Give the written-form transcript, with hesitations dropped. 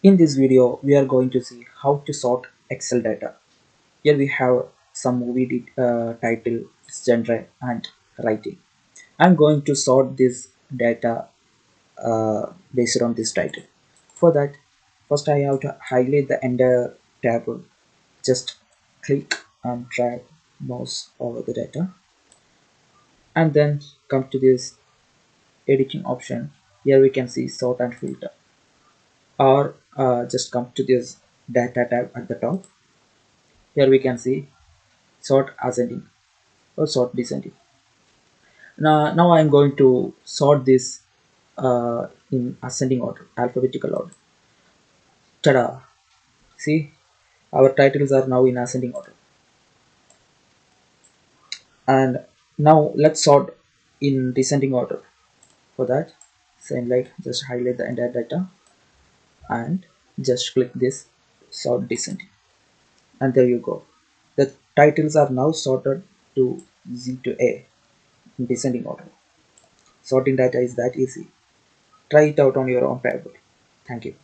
In this video, we are going to see how to sort Excel data. Here we have some movie title, genre, and writing. I'm going to sort this data based on this title. For that, first I have to highlight the entire table. Just click and drag mouse over the data, and then come to this editing option. Here we can see sort and filter, or just come to this data tab at the top. Here we can see sort ascending or sort descending. Now I'm going to sort this in ascending order, alphabetical order. Ta-da! See, our titles are now in ascending order. And now let's sort in descending order. For that, same like just highlight the entire data and just click this sort descending. And there you go. The titles are now sorted to Z to A in descending order. Sorting data is that easy. Try it out on your own table. Thank you.